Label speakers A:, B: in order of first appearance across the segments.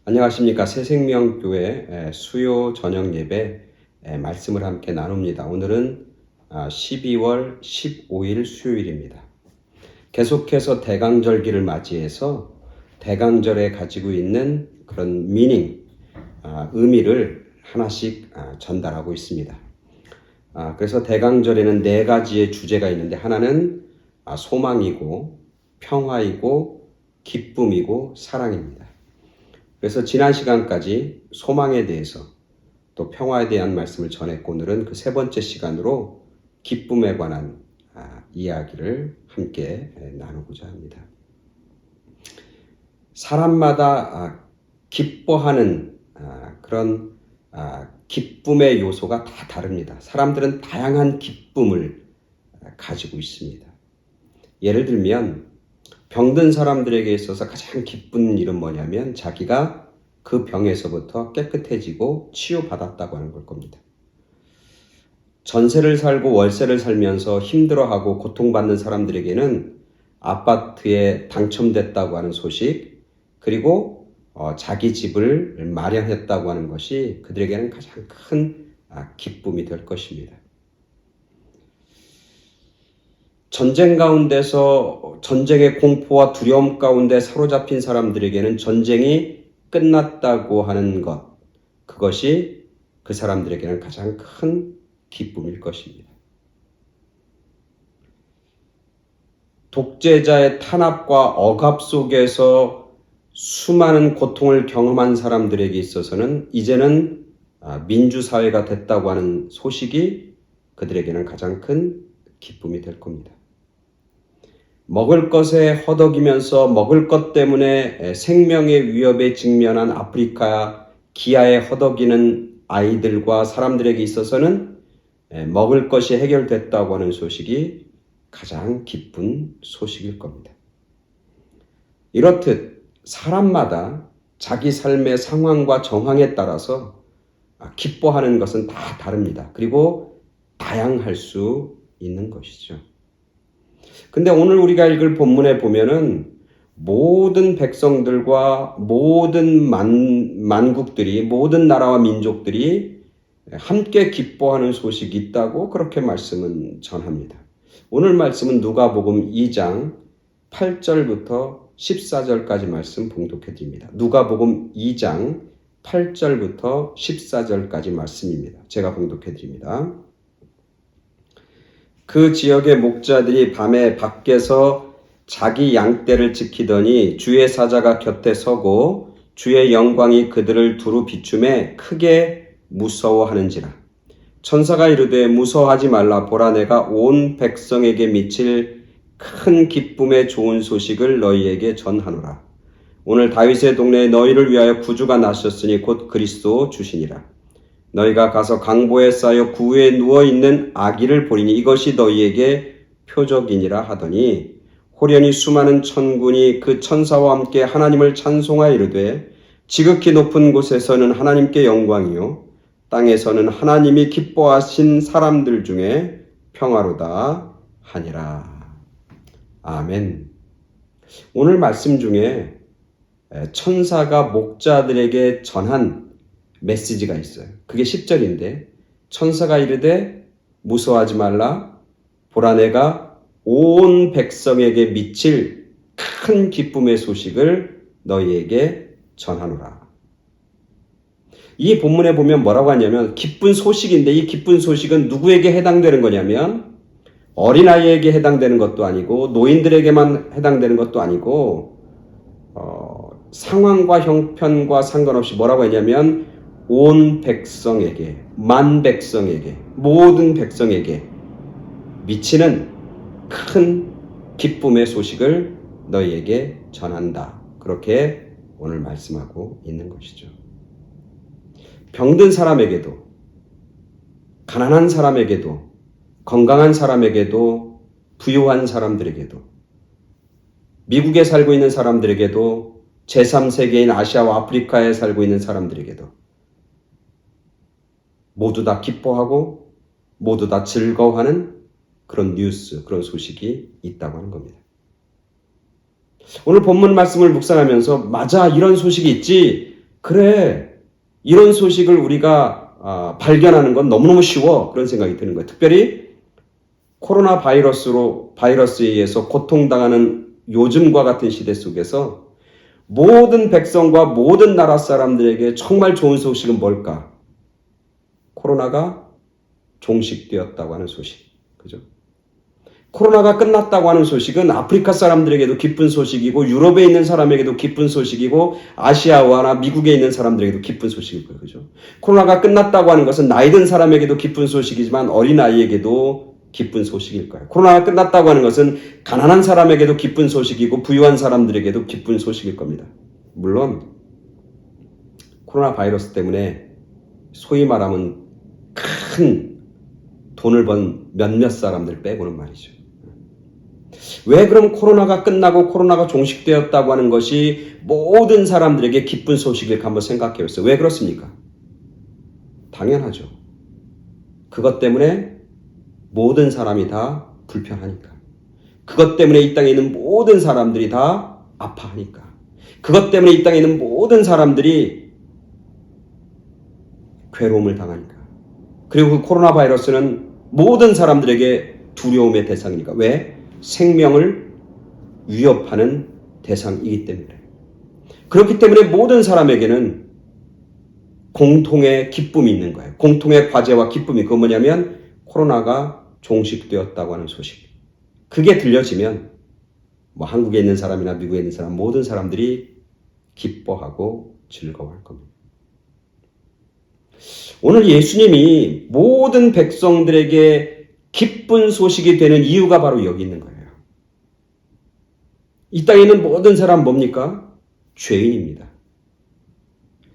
A: 안녕하십니까. 새생명교회 수요 저녁 예배 말씀을 함께 나눕니다. 오늘은 12월 15일 수요일입니다. 계속해서 대강절기를 맞이해서 대강절에 가지고 있는 그런 의미를 하나씩 전달하고 있습니다. 그래서 대강절에는 4가지의 주제가 있는데, 하나는 소망이고 평화이고 기쁨이고 사랑입니다. 그래서 지난 시간까지 소망에 대해서 또 평화에 대한 말씀을 전했고, 오늘은 그 3번째 시간으로 기쁨에 관한 이야기를 함께 나누고자 합니다. 사람마다 기뻐하는 그런 기쁨의 요소가 다 다릅니다. 사람들은 다양한 기쁨을 가지고 있습니다. 예를 들면 병든 사람들에게 있어서 가장 기쁜 일은 뭐냐면 자기가 그 병에서부터 깨끗해지고 치유받았다고 하는 걸 겁니다. 전세를 살고 월세를 살면서 힘들어하고 고통받는 사람들에게는 아파트에 당첨됐다고 하는 소식, 그리고 자기 집을 마련했다고 하는 것이 그들에게는 가장 큰 기쁨이 될 것입니다. 전쟁 가운데서 전쟁의 공포와 두려움 가운데 사로잡힌 사람들에게는 전쟁이 끝났다고 하는 것, 그것이 그 사람들에게는 가장 큰 기쁨일 것입니다. 독재자의 탄압과 억압 속에서 수많은 고통을 경험한 사람들에게 있어서는 이제는 민주사회가 됐다고 하는 소식이 그들에게는 가장 큰 기쁨이 될 겁니다. 먹을 것에 허덕이면서 먹을 것 때문에 생명의 위협에 직면한 아프리카 기아에 허덕이는 아이들과 사람들에게 있어서는 먹을 것이 해결됐다고 하는 소식이 가장 기쁜 소식일 겁니다. 이렇듯 사람마다 자기 삶의 상황과 정황에 따라서 기뻐하는 것은 다 다릅니다. 그리고 다양할 수 있는 것이죠. 근데 오늘 우리가 읽을 본문에 보면은 모든 백성들과 모든 만국들이, 모든 나라와 민족들이 함께 기뻐하는 소식이 있다고 그렇게 말씀은 전합니다. 오늘 말씀은 누가복음 2장 8절부터 14절까지 말씀 봉독해 드립니다. 누가복음 2장 8절부터 14절까지 말씀입니다. 제가 봉독해 드립니다. 그 지역의 목자들이 밤에 밖에서 자기 양떼를 지키더니 주의 사자가 곁에 서고 주의 영광이 그들을 두루 비추매 크게 무서워하는지라. 천사가 이르되 무서워하지 말라. 보라, 내가 온 백성에게 미칠 큰 기쁨의 좋은 소식을 너희에게 전하노라. 오늘 다윗의 동네에 너희를 위하여 구주가 나셨으니 곧 그리스도 주시니라. 너희가 가서 강보에 쌓여 구유에 누워있는 아기를 보리니 이것이 너희에게 표적이니라 하더니, 호련히 수많은 천군이 그 천사와 함께 하나님을 찬송하여 이르되 지극히 높은 곳에서는 하나님께 영광이요 땅에서는 하나님이 기뻐하신 사람들 중에 평화로다 하니라. 아멘. 오늘 말씀 중에 천사가 목자들에게 전한 메시지가 있어요. 그게 10절인데, 천사가 이르되 무서워하지 말라. 보라, 내가 온 백성에게 미칠 큰 기쁨의 소식을 너희에게 전하노라. 이 본문에 보면 뭐라고 하냐면 기쁜 소식인데, 이 기쁜 소식은 누구에게 해당되는 거냐면 어린아이에게 해당되는 것도 아니고 노인들에게만 해당되는 것도 아니고 상황과 형편과 상관없이 뭐라고 했냐면 온 백성에게, 만 백성에게, 모든 백성에게 미치는 큰 기쁨의 소식을 너희에게 전한다. 그렇게 오늘 말씀하고 있는 것이죠. 병든 사람에게도, 가난한 사람에게도, 건강한 사람에게도, 부유한 사람들에게도, 미국에 살고 있는 사람들에게도, 제3세계인 아시아와 아프리카에 살고 있는 사람들에게도 모두 다 기뻐하고 모두 다 즐거워하는 그런 뉴스, 그런 소식이 있다고 하는 겁니다. 오늘 본문 말씀을 묵상하면서 맞아, 이런 소식이 있지. 그래, 이런 소식을 우리가 발견하는 건 너무너무 쉬워. 그런 생각이 드는 거예요. 특별히 코로나 바이러스에 의해서 고통당하는 요즘과 같은 시대 속에서 모든 백성과 모든 나라 사람들에게 정말 좋은 소식은 뭘까? 코로나가 종식되었다고 하는 소식. 그죠? 코로나가 끝났다고 하는 소식은 아프리카 사람들에게도 기쁜 소식이고 유럽에 있는 사람에게도 기쁜 소식이고 아시아와나 미국에 있는 사람들에게도 기쁜 소식일 거예요. 그죠? 코로나가 끝났다고 하는 것은 나이 든 사람에게도 기쁜 소식이지만 어린아이에게도 기쁜 소식일 거예요. 코로나가 끝났다고 하는 것은 가난한 사람에게도 기쁜 소식이고 부유한 사람들에게도 기쁜 소식일 겁니다. 물론 코로나 바이러스 때문에 소위 말하면 큰 돈을 번 몇몇 사람들 빼고는 말이죠. 왜 그럼 코로나가 끝나고 코로나가 종식되었다고 하는 것이 모든 사람들에게 기쁜 소식일까 한번 생각해 보세요. 왜 그렇습니까? 당연하죠. 그것 때문에 모든 사람이 다 불편하니까. 그것 때문에 이 땅에 있는 모든 사람들이 다 아파하니까. 그것 때문에 이 땅에 있는 모든 사람들이 괴로움을 당하니까. 그리고 그 코로나 바이러스는 모든 사람들에게 두려움의 대상이니까. 왜? 생명을 위협하는 대상이기 때문에. 그렇기 때문에 모든 사람에게는 공통의 기쁨이 있는 거예요. 공통의 과제와 기쁨이. 그건 뭐냐면 코로나가 종식되었다고 하는 소식. 그게 들려지면 뭐 한국에 있는 사람이나 미국에 있는 사람 모든 사람들이 기뻐하고 즐거워할 겁니다. 오늘 예수님이 모든 백성들에게 기쁜 소식이 되는 이유가 바로 여기 있는 거예요. 이 땅에 있는 모든 사람 뭡니까? 죄인입니다.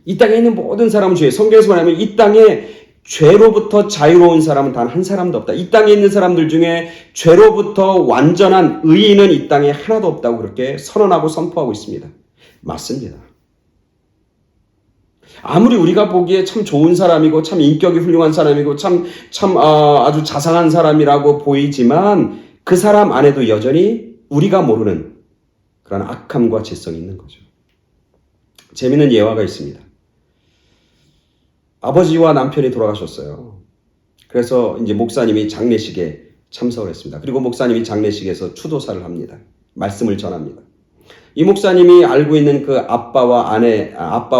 A: 이 땅에 있는 모든 사람은 죄. 성경에서 말하면 이 땅에 죄로부터 자유로운 사람은 단 한 사람도 없다. 이 땅에 있는 사람들 중에 죄로부터 완전한 의인은 이 땅에 하나도 없다고 그렇게 선언하고 선포하고 있습니다. 맞습니다. 아무리 우리가 보기에 참 좋은 사람이고 참 인격이 훌륭한 사람이고 참 아주 자상한 사람이라고 보이지만 그 사람 안에도 여전히 우리가 모르는 그런 악함과 죄성이 있는 거죠. 재미있는 예화가 있습니다. 아버지와 남편이 돌아가셨어요. 그래서 이제 목사님이 장례식에 참석을 했습니다. 그리고 목사님이 장례식에서 추도사를 합니다. 말씀을 전합니다. 이 목사님이 알고 있는 그 아빠와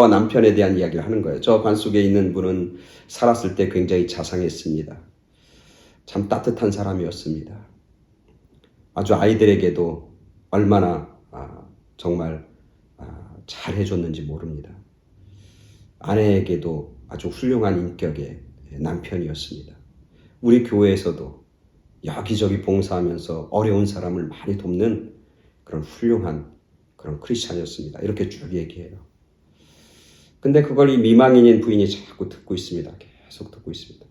A: 남편에 대한 이야기를 하는 거예요. 저 관 속에 있는 분은 살았을 때 굉장히 자상했습니다. 참 따뜻한 사람이었습니다. 아주 아이들에게도 얼마나 정말 잘 해줬는지 모릅니다. 아내에게도 아주 훌륭한 인격의 남편이었습니다. 우리 교회에서도 여기저기 봉사하면서 어려운 사람을 많이 돕는 그런 훌륭한 그런 크리스찬이었습니다. 이렇게 쭉 얘기해요. 근데 그걸 이 미망인인 부인이 자꾸 듣고 있습니다. 계속 듣고 있습니다.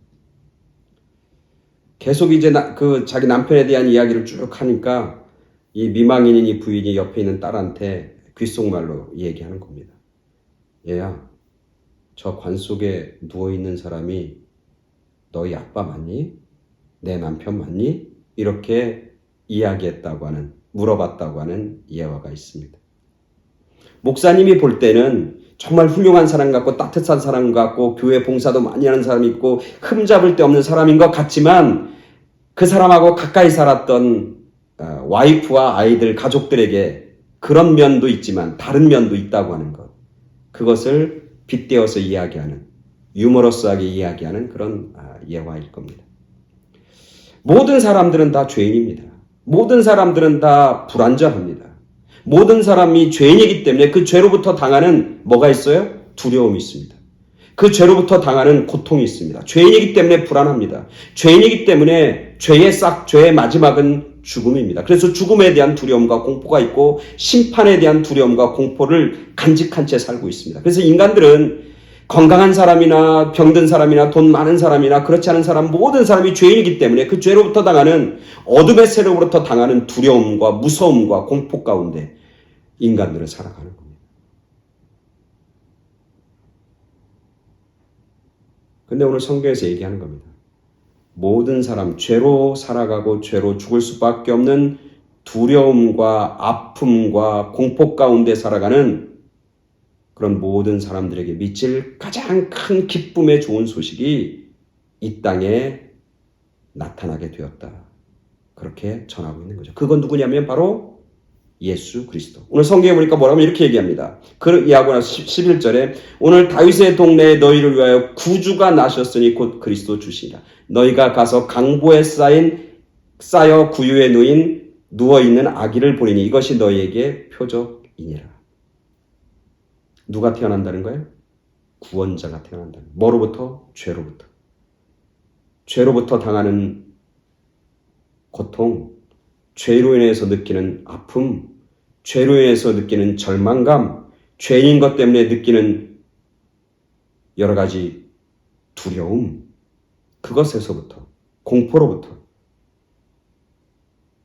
A: 계속 이제 자기 남편에 대한 이야기를 쭉 하니까 이 미망인인 이 부인이 옆에 있는 딸한테 귓속말로 얘기하는 겁니다. 얘야, 저 관 속에 누워있는 사람이 너희 아빠 맞니? 내 남편 맞니? 이렇게 이야기했다고 하는, 물어봤다고 하는 예화가 있습니다. 목사님이 볼 때는 정말 훌륭한 사람 같고 따뜻한 사람 같고 교회 봉사도 많이 하는 사람이 있고 흠잡을 데 없는 사람인 것 같지만 그 사람하고 가까이 살았던 와이프와 아이들, 가족들에게 그런 면도 있지만 다른 면도 있다고 하는 것. 그것을 빗대어서 이야기하는, 유머러스하게 이야기하는 그런 예화일 겁니다. 모든 사람들은 다 죄인입니다. 모든 사람들은 다 불완전합니다. 모든 사람이 죄인이기 때문에 그 죄로부터 당하는 뭐가 있어요? 두려움이 있습니다. 그 죄로부터 당하는 고통이 있습니다. 죄인이기 때문에 불안합니다. 죄인이기 때문에 죄의 마지막은 죽음입니다. 그래서 죽음에 대한 두려움과 공포가 있고 심판에 대한 두려움과 공포를 간직한 채 살고 있습니다. 그래서 인간들은 건강한 사람이나 병든 사람이나 돈 많은 사람이나 그렇지 않은 사람 모든 사람이 죄인이기 때문에 그 죄로부터 당하는 어둠의 세력으로부터 당하는 두려움과 무서움과 공포 가운데 인간들은 살아가는 겁니다. 근데 오늘 성경에서 얘기하는 겁니다. 모든 사람 죄로 살아가고 죄로 죽을 수밖에 없는 두려움과 아픔과 공포 가운데 살아가는 그런 모든 사람들에게 미칠 가장 큰 기쁨의 좋은 소식이 이 땅에 나타나게 되었다. 그렇게 전하고 있는 거죠. 그건 누구냐면 바로 예수 그리스도. 오늘 성경에 보니까 뭐라고 하면 이렇게 얘기합니다. 이해하고 나서 11절에 오늘 다윗의 동네에 너희를 위하여 구주가 나셨으니 곧 그리스도 주시니라. 너희가 가서 강보에 쌓여 구유에 누워있는 아기를 보리니 이것이 너희에게 표적이니라. 누가 태어난다는 거예요? 구원자가 태어난다는 거예요. 뭐로부터? 죄로부터. 죄로부터 당하는 고통, 죄로 인해서 느끼는 아픔, 죄로 인해서 느끼는 절망감, 죄인 것 때문에 느끼는 여러 가지 두려움, 그것에서부터, 공포로부터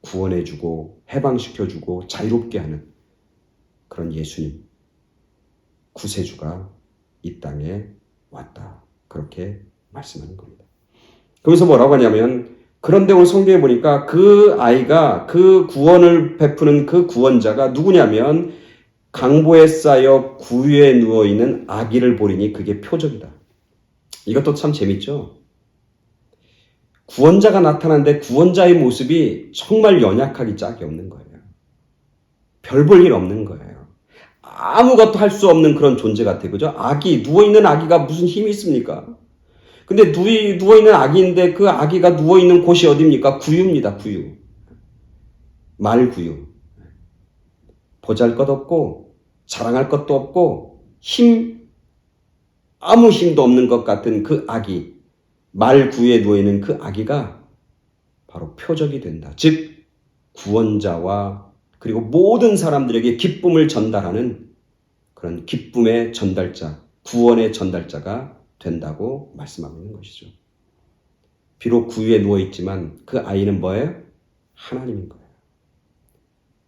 A: 구원해주고 해방시켜주고 자유롭게 하는 그런 예수님, 구세주가 이 땅에 왔다. 그렇게 말씀하는 겁니다. 그러면서 뭐라고 하냐면 그런데 오늘 성경에 보니까 그 아이가 그 구원을 베푸는 그 구원자가 누구냐면 강보에 쌓여 구유에 누워있는 아기를 보리니 그게 표적이다. 이것도 참 재밌죠? 구원자가 나타나는데 구원자의 모습이 정말 연약하기 짝이 없는 거예요. 별 볼 일 없는 거예요. 아무것도 할 수 없는 그런 존재 같아요. 그죠? 아기, 누워있는 아기가 무슨 힘이 있습니까? 근데 누워있는 아기인데 그 아기가 누워있는 곳이 어디입니까? 구유입니다. 구유. 말구유. 보잘것없고 자랑할 것도 없고 아무 힘도 없는 것 같은 그 아기, 말구유에 누워있는 그 아기가 바로 표적이 된다. 즉 구원자와 그리고 모든 사람들에게 기쁨을 전달하는 그런 기쁨의 전달자, 구원의 전달자가 된다고 말씀하고 있는 것이죠. 비록 구유에 누워있지만 그 아이는 뭐예요? 하나님인 거예요.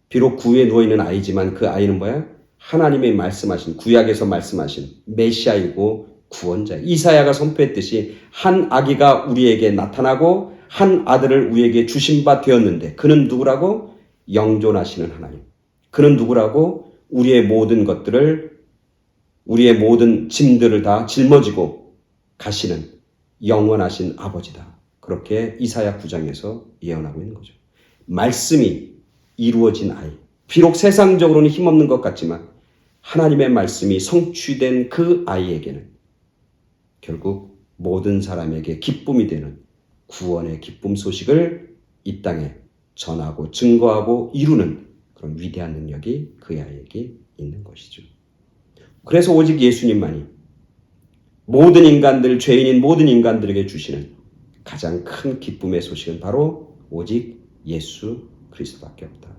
A: 비록 구유에 누워있는 아이지만 그 아이는 뭐예요? 하나님의 말씀하신, 구약에서 말씀하신 메시아이고 구원자예요. 이사야가 선포했듯이 한 아기가 우리에게 나타나고 한 아들을 우리에게 주신 바 되었는데 그는 누구라고? 영존하시는 하나님. 그는 누구라고? 우리의 모든 것들을, 우리의 모든 짐들을 다 짊어지고 가시는 영원하신 아버지다. 그렇게 이사야 9장에서 예언하고 있는 거죠. 말씀이 이루어진 아이. 비록 세상적으로는 힘없는 것 같지만 하나님의 말씀이 성취된 그 아이에게는 결국 모든 사람에게 기쁨이 되는 구원의 기쁨 소식을 이 땅에 전하고 증거하고 이루는 그런 위대한 능력이 그 아이에게 있는 것이죠. 그래서 오직 예수님만이 모든 인간들, 죄인인 모든 인간들에게 주시는 가장 큰 기쁨의 소식은 바로 오직 예수 그리스도밖에 없다.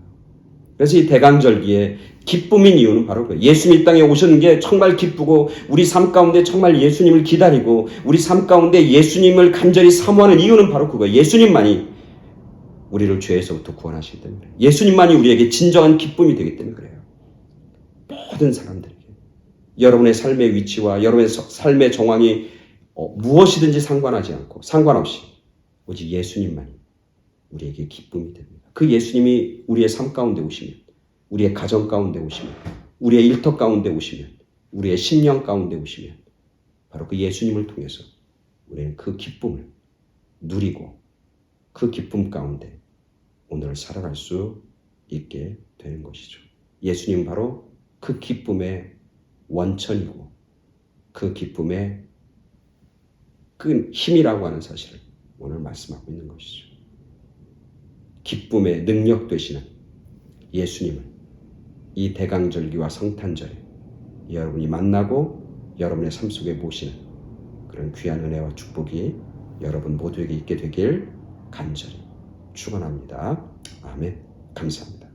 A: 그래서 이 대강절기에 기쁨인 이유는 바로 그예요. 예수님 이 땅에 오시는 게 정말 기쁘고 우리 삶 가운데 정말 예수님을 기다리고 우리 삶 가운데 예수님을 간절히 사모하는 이유는 바로 그거예요. 예수님만이 우리를 죄에서부터 구원하시기 때문에 예수님만이 우리에게 진정한 기쁨이 되기 때문에 그래요. 모든 사람들에게 여러분의 삶의 위치와 여러분의 삶의 정황이 무엇이든지 상관없이 오직 예수님만이 우리에게 기쁨이 됩니다. 그 예수님이 우리의 삶 가운데 오시면, 우리의 가정 가운데 오시면, 우리의 일터 가운데 오시면, 우리의 심령 가운데 오시면 바로 그 예수님을 통해서 우리는 그 기쁨을 누리고 그 기쁨 가운데 오늘을 살아갈 수 있게 되는 것이죠. 예수님 바로 그 기쁨의 원천이고 그 기쁨의 그 힘이라고 하는 사실을 오늘 말씀하고 있는 것이죠. 기쁨의 능력 되시는 예수님을 이 대강절기와 성탄절에 여러분이 만나고 여러분의 삶 속에 모시는 그런 귀한 은혜와 축복이 여러분 모두에게 있게 되길 간절히 축원합니다. 아멘. 감사합니다.